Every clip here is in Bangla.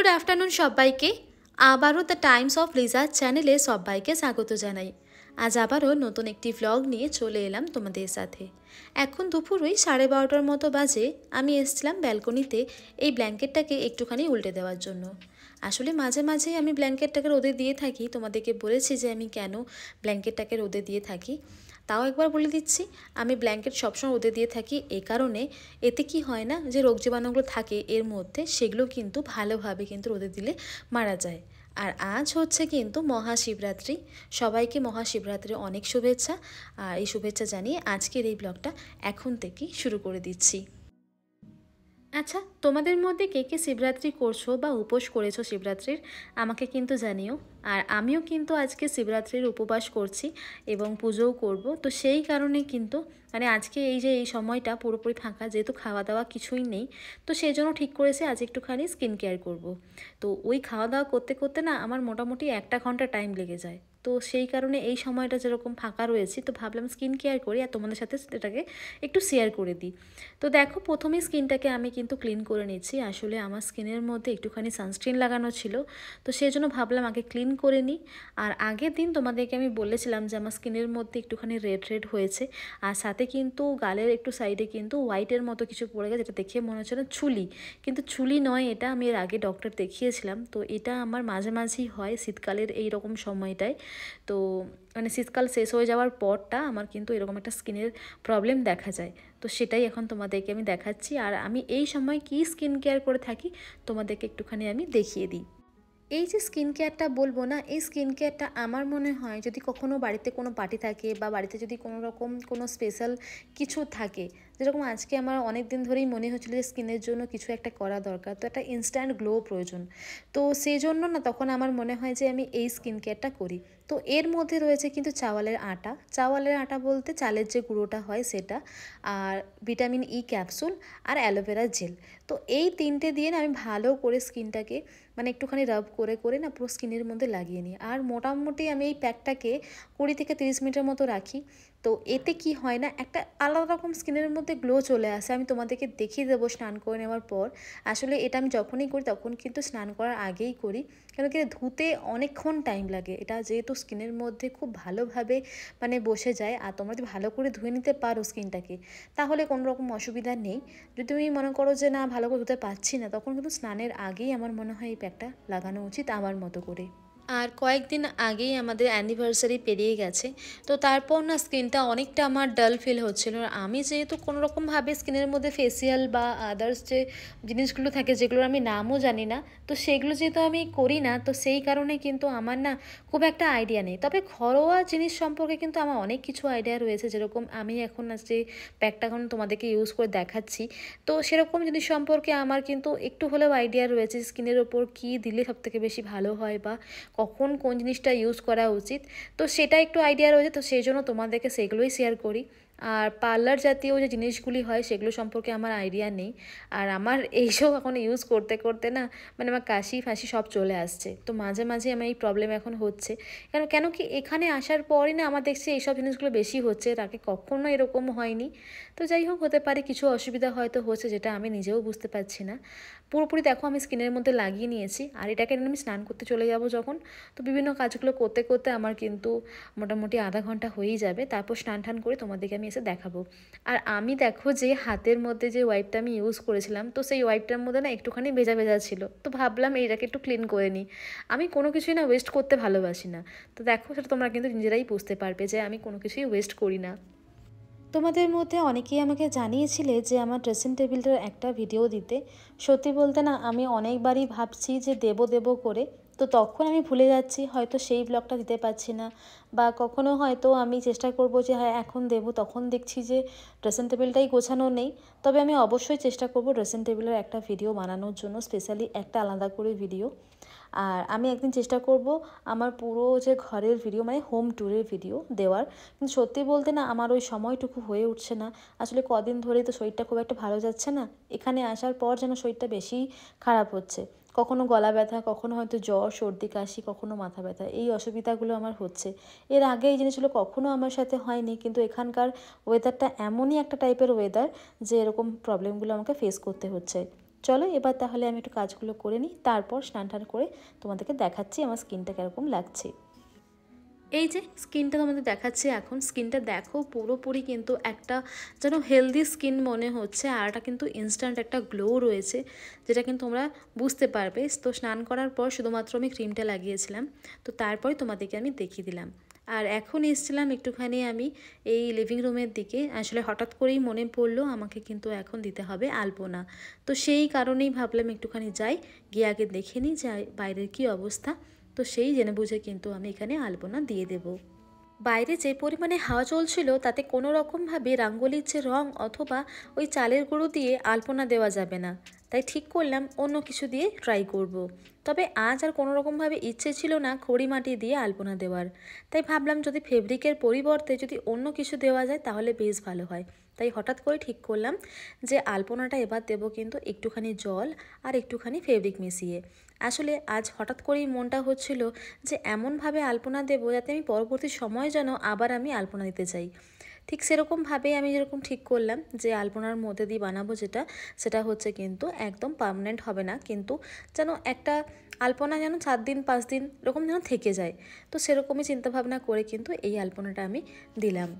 গুড আফটারনুন সবাইকে। আবারও দ্য টাইমস অফ লিজা চ্যানেলে সবাইকে স্বাগত জানাই। আজ আবারও নতুন একটি ভ্লগ নিয়ে চলে এলাম তোমাদের সাথে। এখন দুপুর ওই 12:30টার মতো বাজে। আমি এসেছিলাম ব্যালকনিতে এই ব্ল্যাঙ্কেটটাকে একটুখানি উল্টে দেওয়ার জন্য। আসলে মাঝে মাঝে আমি ব্ল্যাঙ্কেটটাকে রোদে দিয়ে থাকি, তোমাদেরকে বলেছি যে আমি কেন ব্ল্যাঙ্কেটটাকে রোদে দিয়ে থাকি। তাও একবার বলে দিচ্ছি, আমি ব্ল্যাঙ্কেট সবসময় রোদে দিয়ে থাকি এই কারণে, এতে কি হয় না যে রোগ জীবাণুগুলো থাকে এর মধ্যে সেগুলো কিন্তু ভালোভাবে কিন্তু রোদে দিলে মারা যায়। আর আজ হচ্ছে কিন্তু মহাশিবরাত্রি। সবাইকে মহাশিবরাত্রির অনেক শুভেচ্ছা। আর এই শুভেচ্ছা জানিয়ে আজকের এই ব্লগটা এখন থেকেই শুরু করে দিচ্ছি। আচ্ছা, তোমাদের মধ্যে কে কে শিবরাত্রি করছো বা উপোস করেছো শিবরাত্রির, আমাকে কিন্তু জানিও। আর আমিও কিন্তু আজকে শিবরাত্রির উপবাস করছি এবং পুজোও করব। তো সেই কারণে কিন্তু আজকে এই সময়টা পুরোপুরি ফাঁকা, যেহেতু খাওয়া দাওয়া কিছুই নেই। তো সেই জন্য ঠিক করেছি আজ একটুখানি স্কিন কেয়ার করব। তো ওই খাওয়া দাওয়া করতে করতে না আমার মোটামুটি 1 ঘন্টা টাইম লেগে যায়। তো সেই কারণে এই সময়টা যেরকম ফাঁকা রয়েছি, তো ভাবলাম স্কিন কেয়ার করি আর তোমাদের সাথে এটাকে একটু শেয়ার করে দিই। তো দেখো, প্রথমে স্কিনটাকে আমি কিন্তু ক্লিন করে নিচ্ছি। আসলে আমার স্কিনের মধ্যে একটুখানি সানস্ক্রিন লাগানো ছিল, তো সেই জন্য ভাবলাম আগে ক্লিন করে নিই। আর আগের দিন তোমাদেরকে আমি বলেছিলাম যে আমার স্কিনের মধ্যে একটুখানি রেড রেড হয়েছে, আর সাথে কিন্তু গালের একটু সাইডে কিন্তু হোয়াইটের মতো কিছু পড়ে গেছে, যেটা দেখে মনে হচ্ছে না ছুলি, কিন্তু ছুলি নয় এটা। আমি এর আগে ডক্টর দেখিয়েছিলাম। তো এটা আমার মাঝে মাঝেই হয় শীতকালের এই রকম সময়টায়। তো শীতকাল শেষ হয়ে যাওয়ার পরটা আমার কিন্তু এরকম একটা স্কিনের প্রবলেম দেখা যায়। তো সেটাই এখন তোমাদেরকে আমি দেখাচ্ছি। আর আমি এই সময় কি স্কিন কেয়ার করে থাকি তোমাদেরকে একটুখানি আমি দেখিয়ে দিই। এই যে স্কিন কেয়ারটা বলবো না, এই স্কিন কেয়ারটা আমার মনে হয় যদি কখনও বাড়িতে কোনো পার্টি থাকে বা বাড়িতে যদি কোনো রকম কোনো স্পেশাল কিছু থাকে, যেরকম আজকে আমার অনেক দিন ধরেই মনে হচ্ছিলো যে স্কিনের জন্য কিছু একটা করা দরকার, তো একটা ইনস্ট্যান্ট গ্লো প্রয়োজন। তো সেই জন্য না তখন আমার মনে হয় যে আমি এই স্কিন কেয়ারটা করি। তো এর মধ্যে রয়েছে কিন্তু চাওয়ালের আটা। চাওয়ালের আটা বলতে চালের যে গুঁড়োটা হয় সেটা, আর ভিটামিন ই ক্যাপসুল, আর অ্যালোভেরা জেল। তো এই তিনটে দিয়ে না আমি ভালো করে স্কিনটাকে একটুখানি রাব করে করে না পুরো স্কিনের মধ্যে লাগিয়ে নিই। আর মোটামুটি আমি এই প্যাকটাকে 20 থেকে 30 মিনিটের মতো রাখি। তো এতে কি হয় না, একটা আলাদা রকম স্কিনের মধ্যে গ্লো চলে আসে। আমি তোমাদেরকে দেখিয়ে দেবো স্নান করে নেওয়ার পর। আসলে এটা আমি যখনই করি তখন কিন্তু স্নান করার আগেই করি, কেন কি ধুতে অনেকক্ষণ টাইম লাগে। এটা যেহেতু স্কিনের মধ্যে খুব ভালোভাবে বসে যায়, আর তোমরা যদি ভালো করে ধুয়ে নিতে পারো স্কিনটাকে তাহলে কোনো রকম অসুবিধা নেই। যদি তুমি মনে করো যে না ভালো করে ধুতে পারছি না, তখন কিন্তু স্নানের আগেই আমার মনে হয় এই প্যাকটা লাগানো উচিত আমার মতো করে। আর কয়েকদিন আগেই আমাদের অ্যানিভার্সারি পেরিয়ে গেছে, তো তারপর না স্কিনটা অনেকটা আমার ডাল ফিল হচ্ছিল। আর আমি যেহেতু কোনোরকমভাবে স্কিনের মধ্যে ফেসিয়াল বা আদার্স যে জিনিসগুলো থাকে যেগুলোর আমি নামও জানি না, তো সেগুলো যেহেতু আমি করি না, তো সেই কারণে কিন্তু আমার না খুব একটা আইডিয়া নেই। তবে ঘরোয়া জিনিস সম্পর্কে কিন্তু আমার অনেক কিছু আইডিয়া রয়েছে। যেরকম আমি এখন যে প্যাকটা এখন তোমাদেরকে ইউজ করে দেখাচ্ছি, তো সেরকম জিনিস সম্পর্কে আমার কিন্তু একটু হলেও আইডিয়া রয়েছে স্কিনের ওপর কী দিলে সবথেকে বেশি ভালো হয় বা কখন কোন জিনিসটা ইউজ করা উচিত। তো সেটা একটু আইডিয়া রয়েছে, তো সেই জন্য তোমাদেরকে সেগুলোই শেয়ার করি। আর পার্লার জাতীয় যে জিনিসগুলি হয় সেগুলো সম্পর্কে আমার আইডিয়া নেই। আর আমার এইসব এখন ইউজ করতে করতে না আমার কাশি ফাঁসি সব চলে আসছে। তো মাঝে মাঝে আমার এই প্রবলেম এখন হচ্ছে, কেন কি এখানে আসার পরই না আমার দেখছি এইসব জিনিসগুলো বেশি হচ্ছে, এর আগে কখনো এরকম হয়নি। তো যাই হোক, হতে পারে কিছু অসুবিধা হয়তো হচ্ছে যেটা আমি নিজেও বুঝতে পারছি না। পুরোপুরি দেখো আমি স্কিনের মধ্যে লাগিয়ে নিয়েছি। আর এটাকে আমি স্নান করতে চলে যাব যখন, তো বিভিন্ন কাজগুলো করতে করতে আমার কিন্তু মোটামুটি আধা ঘন্টা হয়েই যাবে। তারপর স্নান টান করে তোমাদেরকে আমি এসে দেখাবো। আর আমি দেখো যে হাতের মধ্যে যে ওয়াইপটা আমি ইউজ করেছিলাম, তো সেই ওয়াইপটার মধ্যে না একটুখানি ভেজা ভেজা ছিল। তো ভাবলাম এইটাকে একটু ক্লিন করে নিই। আমি কোনো কিছুই না ওয়েস্ট করতে ভালোবাসি না। তো দেখো, সেটা তোমরা কিন্তু নিজেরাই বুঝতে পারবে যে আমি কোনো কিছুই ওয়েস্ট করি না। তোমাদের মধ্যে অনেকেই আমাকে জানিয়েছিলে যে আমার ড্রেসিং টেবিলটার একটা ভিডিও দিতে। সত্যি বলতে না আমি অনেকবারই ভাবছি যে দেবো করে, তো তখন আমি ভুলে যাচ্ছি, হয়তো সেই ব্লগটা দিতে পারছি না। বা কখনো হয়তো আমি চেষ্টা করব যে হ্যাঁ এখন দেবো, তখন দেখছি যে ড্রেসিং টেবিলটাই গোছানো নেই। তবে আমি অবশ্যই চেষ্টা করব ড্রেসিং টেবিলের একটা ভিডিও বানানোর জন্য, স্পেশালি একটা আলাদা করে ভিডিও। আর আমি একদিন চেষ্টা করব আমার পুরো যে ঘরের ভিডিও হোম ট্যুরের ভিডিও দেওয়ার। কিন্তু সত্যি বলতে না আমার ওই সময়টুকু হয়ে উঠছে না। আসলে কদিন ধরেই তো শরীরটা খুব একটা ভালো যাচ্ছে না। এখানে আসার পর যেন শরীরটা বেশি খারাপ হচ্ছে। কখনো গলা ব্যথা, কখনো হয়তো জ্বর, সর্দি, কাশি, কখনো মাথা ব্যথা, এই অসুবিধাগুলো আমার হচ্ছে। এর আগে এই জিনিসগুলো কখনো আমার সাথে হয়নি, কিন্তু এখানকার ওয়েদারটা এমনই একটা টাইপের ওয়েদার যে এরকম প্রবলেমগুলো আমাকে ফেস করতে হচ্ছে। চলো এবার তাহলে আমি একটু কাজগুলো করে নিই, তারপর স্নান টান করে তোমাদেরকে দেখাচ্ছি আমার স্কিনটা কীরকম লাগছে। এই যে স্কিনটা তোমাদের দেখাচ্ছে, এখন স্কিনটা দেখো পুরোপুরি কিন্তু একটা যেন হেলদি স্কিন মনে হচ্ছে, আর এটা কিন্তু ইনস্ট্যান্ট একটা গ্লো রয়েছে, যেটা কিন্তু তোমরা বুঝতে পারবে। তো স্নান করার পর শুধুমাত্র আমি ক্রিমটা লাগিয়েছিলাম, তো তারপরে তোমাদেরকে আমি দেখিয়ে দিলাম। আর এখন এসেছিলাম একটুখানি আমি এই লিভিং রুমের দিকে, আসলে হঠাৎ করেই মনে পড়লো আমাকে কিন্তু এখন দিতে হবে আলপনা। তো সেই কারণেই ভাবলাম একটুখানি যাই, গিয়ে আগে দেখে নিই যাই বাইরের কী অবস্থা। তো সেই জেনে বুঝে কিন্তু আমি এখানে আলপনা দিয়ে দেব। বাইরে যে পরিমাণে হাওয়া চলছিল তাতে কোনো রকমভাবে রাঙ্গোলির যে রং অথবা ওই চালের গুঁড়ো দিয়ে আলপনা দেওয়া যাবে না, তাই ঠিক করলাম অন্য কিছু দিয়ে ট্রাই করব। তবে আজ আর কোনো রকমভাবে ইচ্ছে ছিল না খড়ি মাটি দিয়ে আলপনা দেওয়ার, তাই ভাবলাম যদি ফেব্রিকের পরিবর্তে যদি অন্য কিছু দেওয়া যায় তাহলে বেশ ভালো হয়। তাই হঠাৎ করে ঠিক করলাম যে আলপনাটা এবার দেবো কিন্তু একটুখানি জল আর একটুখানি ফেব্রিক মিশিয়ে। আসলে আজ হঠাৎ করেই মনটা হচ্ছিল যে এমনভাবে আলপনা দেবো যাতে আমি পরবর্তী সময় যেন আবার আমি আলপনা দিতে চাই। ঠিক সেরকমভাবেই আমি যেরকম ঠিক করলাম যে আলপনার মধ্যে দিয়ে বানাবো যেটা, সেটা হচ্ছে কিন্তু একদম পার্মানেন্ট হবে না, কিন্তু যেন একটা আলপনা যেন 4 দিন 5 দিন এরকম যেন থেকে যায়। তো সেরকমই চিন্তাভাবনা করে কিন্তু এই আলপনাটা আমি দিলাম।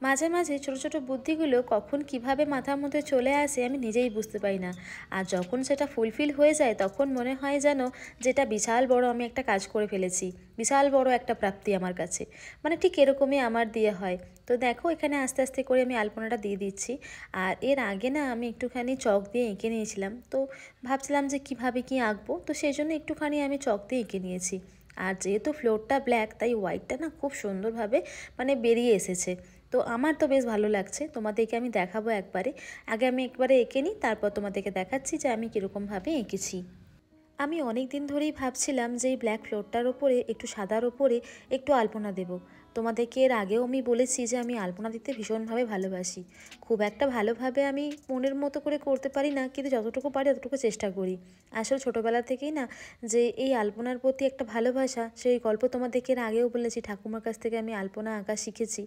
মাঝে মাঝে ছোটো ছোটো বুদ্ধিগুলো কখন কিভাবে মাথার মধ্যে চলে আসে আমি নিজেই বুঝতে পারি না, আর যখন সেটা ফুলফিল হয়ে যায় তখন মনে হয় যেন যেটা বিশাল বড় আমি একটা কাজ করে ফেলেছি, বিশাল বড় একটা প্রাপ্তি আমার কাছে, মানে ঠিক এরকমই আমার দিয়ে হয়। তো দেখো এখানে আস্তে আস্তে করে আমি আলপনাটা দিয়ে দিচ্ছি। আর এর আগে না আমি একটুখানি চক দিয়ে এঁকে নিয়েছিলাম, তো ভাবছিলাম যে কিভাবে কি আঁকবো, তো সেই জন্য একটুখানি আমি চক দিয়ে এঁকে নিয়েছি। আর যেহেতু ফ্লোরটা ব্ল্যাক তাই হোয়াইটটা না খুব সুন্দরভাবে মানে বেরিয়ে এসেছে। তো আমার তো বেশ ভালো লাগছে, তোমাদেরকে আমি দেখাবো একবারে। আগে আমি একবারে এঁকে নিই, তারপর তোমাদেরকে দেখাচ্ছি যে আমি কীরকমভাবে এঁকেছি। আমি অনেক দিন ধরেই ভাবছিলাম যে এই ব্ল্যাক ফ্লোরটার ওপরে একটু সাদার ওপরে একটু আলপনা দেব। তোমাদেরকে এর আগেও আমি বলেছি যে আমি আলপনা দিতে ভীষণভাবে ভালোবাসি। খুব একটা ভালোভাবে আমি মনের মতো করে করতে পারি না, কিন্তু যতটুকু পারি ততটুকু চেষ্টা করি। আসলে ছোটোবেলা থেকেই না যে এই আলপনার প্রতি একটা ভালোবাসা, সেই গল্প তোমাদেরকে এর আগেও বলেছি। ঠাকুমার কাছ থেকে আমি আলপনা আঁকা শিখেছি।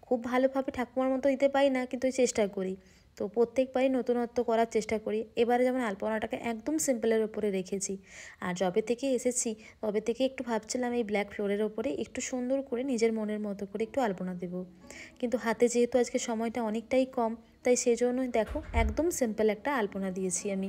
খুব ভালোভাবে ঠাকুমার মতো দিতে পারি না, কিন্তু চেষ্টা করি। তো প্রত্যেকবারই নতুনত্ব করার চেষ্টা করি। এবারে যেমন আলপনাটাকে একদম সিম্পলের ওপরে রেখেছি। আর যবে থেকে এসেছি তবে থেকে একটু ভাবছিলাম এই ব্ল্যাক ফ্লোরের ওপরে একটু সুন্দর করে নিজের মনের মতো করে একটু আলপনা দেব, কিন্তু হাতে যেহেতু আজকে সময়টা অনেকটাই কম, তাই সেজন্যই দেখো একদম সিম্পল একটা আলপনা দিয়েছি আমি।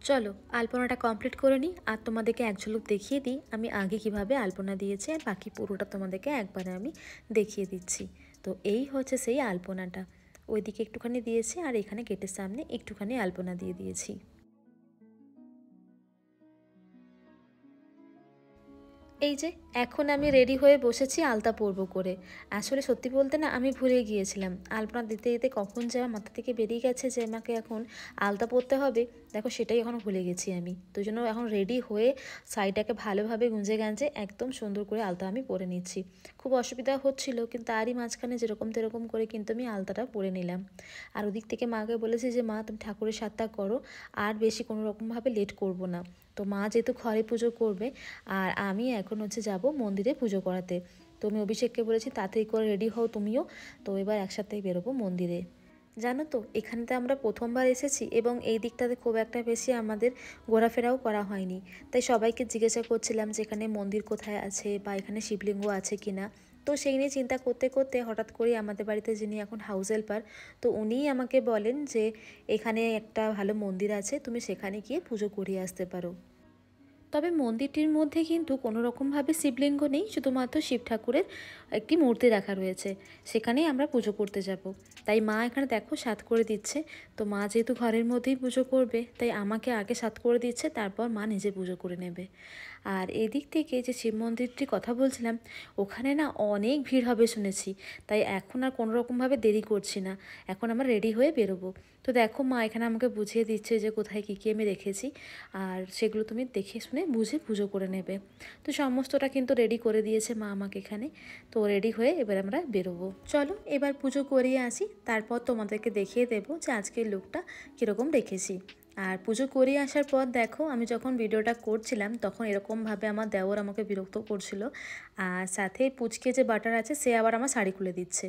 চলো আলপনাটা কমপ্লিট করে নিই, আর তোমাদেরকে এক ঝলক দেখিয়ে দিই আমি আগে কিভাবে আলপনা দিয়েছি, আর বাকি পুরোটা তোমাদেরকে একবারে আমি দেখিয়ে দিচ্ছি। তো এই হচ্ছে সেই আলপনাটা, ওইদিকে একটুখানি দিয়েছি আর এখানে গেটের সামনে একটুখানি আলপনা দিয়ে দিয়েছি। এই যে এখন আমি রেডি হয়ে বসেছি আলতা পরবো করে। আসলে সত্যি বলতে না আমি ভুলে গিয়েছিলাম, আলপনা দিতে দিতে কখন যে আমার মাথা থেকে বেরিয়ে গেছে যে আমাকে এখন আলতা পরতে হবে। দেখো সেটাই এখন ভুলে গেছি আমি, তো জন্য এখন রেডি হয়ে শাড়িটাকে ভালোভাবে গুঁজে গাঁজে একদম সুন্দর করে আলতা আমি পরে নিচ্ছি। খুব অসুবিধা হচ্ছিল, কিন্তু তারই মাঝখানে যেরকম তেরকম করে কিন্তু আমি আলতাটা পরে নিলাম। আর ওদিক থেকে মাকে বলেছি যে মা তুমি ঠাকুরের সাথটা করো, আর বেশি কোনো রকমভাবে লেট করব না। তো মা যেহেতু ঘরে পুজো করবে, আর আমি এখন হচ্ছে যাব মন্দিরে পুজো করাতে। তো আমি অভিষেককে বলেছি তাড়াতাড়ি করে রেডি হও তুমিও, তো এবার একসাথেই বেরোবো মন্দিরে। জানো তো এখানেতে আমরা প্রথমবার এসেছি এবং এই দিকটাতে খুব একটা বেশি আমাদের ঘোরাফেরাও করা হয়নি, তাই সবাইকে জিজ্ঞাসা করছিলাম যে এখানে মন্দির কোথায় আছে বা এখানে শিবলিঙ্গ আছে কি না। তো সেই নিয়ে চিন্তা করতে করতে হঠাৎ করেই আমাদের বাড়িতে যিনি এখন হাউস হেল্পার, তো উনিই আমাকে বলেন যে এখানে একটা ভালো মন্দির আছে, তুমি সেখানে গিয়ে পুজো করিয়ে আসতে পারো। তবে মন্দিরটির মধ্যে কিন্তু কোনো রকমভাবে শিবলিঙ্গ নেই, শুধুমাত্র শিব ঠাকুরের একটি মূর্তি রাখা রয়েছে, সেখানেই আমরা পুজো করতে যাব। তাই মা এখানে দেখো সাত করে দিচ্ছে। তো মা যেহেতু ঘরের মধ্যেই পুজো করবে তাই আমাকে আগে সাত করে দিচ্ছে, তারপর মা নিজে পুজো করে নেবে। আর এদিক থেকে যে শিব মন্দিরটির কথা বলছিলাম, ওখানে না অনেক ভিড় হবে শুনেছি, তাই এখন আর কোনো রকমভাবে দেরি করছি না, এখন আমরা রেডি হয়ে বেরোবো। তো দেখো মা এখানে আমাকে বুঝিয়ে দিচ্ছে যে কোথায় কী কী আমি রেখেছি, আর সেগুলো তুমি দেখে শুনে বুঝে পুজো করে নেবে। তো সমস্তটা কিন্তু রেডি করে দিয়েছে মা আমাকে এখানে। তো রেডি হয়ে এবার আমরা বেরোবো। চলো এবার পুজো করিয়ে আসি, তারপর তোমাদেরকে দেখিয়ে দেবো যে আজকের লুকটা কীরকম রেখেছি। আর পুজো করিয়ে আসার পর দেখো আমি যখন ভিডিওটা করছিলাম তখন এরকমভাবে আমার দেওর আমাকে বিরক্ত করছিল, আর সাথে পুচকে যে বাটার আছে সে আবার আমার শাড়ি খুলে দিচ্ছে,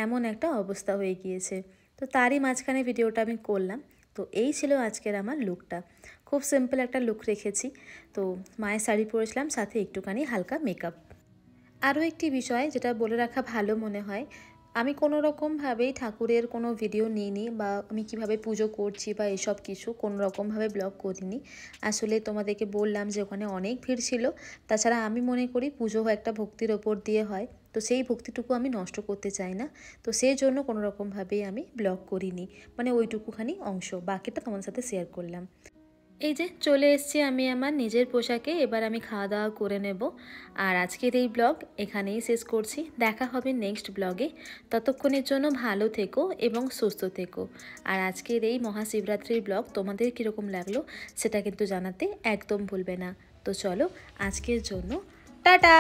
এমন একটা অবস্থা হয়ে গিয়েছে। তো তারই মাঝখানে ভিডিওটা আমি করলাম। তো তো এই ছিল আজকের আমার লুকটা, খুব সিম্পল একটা লুক রেখেছি। তো মায়ের শাড়ি পরেছিলাম, সাথে একটুখানি হালকা মেকআপ। আরও একটি বিষয় যেটা বলে রাখা ভালো মনে হয়, আমি কোনো রকমভাবেই ঠাকুরের কোনো ভিডিও নিইনি, বা আমি কিভাবে পুজো করছি বা এসব কিছু কোনো রকমভাবে ব্লগ করিনি। আসলে তোমাদেরকে বললাম যে ওখানে অনেক ভিড় ছিল। তাছাড়া আমি মনে করি পুজো একটা ভক্তির ওপর দিয়ে হয়, তো সেই ভক্তিটুকু আমি নষ্ট করতে চাই না। তো সেই জন্য কোনো রকমভাবেই আমি ব্লগ করিনি, মানে ওইটুকুখানি অংশ, বাকিটা তোমাদের সাথে শেয়ার করলাম। এই যে চলে এসেছি আমি আমার নিজের পোশাকে, এবার আমি খাওয়া দাওয়া করে নেব। আর আজকের এই ব্লগ এখানেই শেষ করছি, দেখা হবে নেক্সট ব্লগে। ততক্ষণের জন্য ভালো থেকো এবং সুস্থ থেকো। আর আজকের এই মহাশিবরাত্রির ব্লগ তোমাদের কীরকম লাগলো সেটা কিন্তু জানাতে একদম ভুলবে না। তো চলো আজকের জন্য টাটা।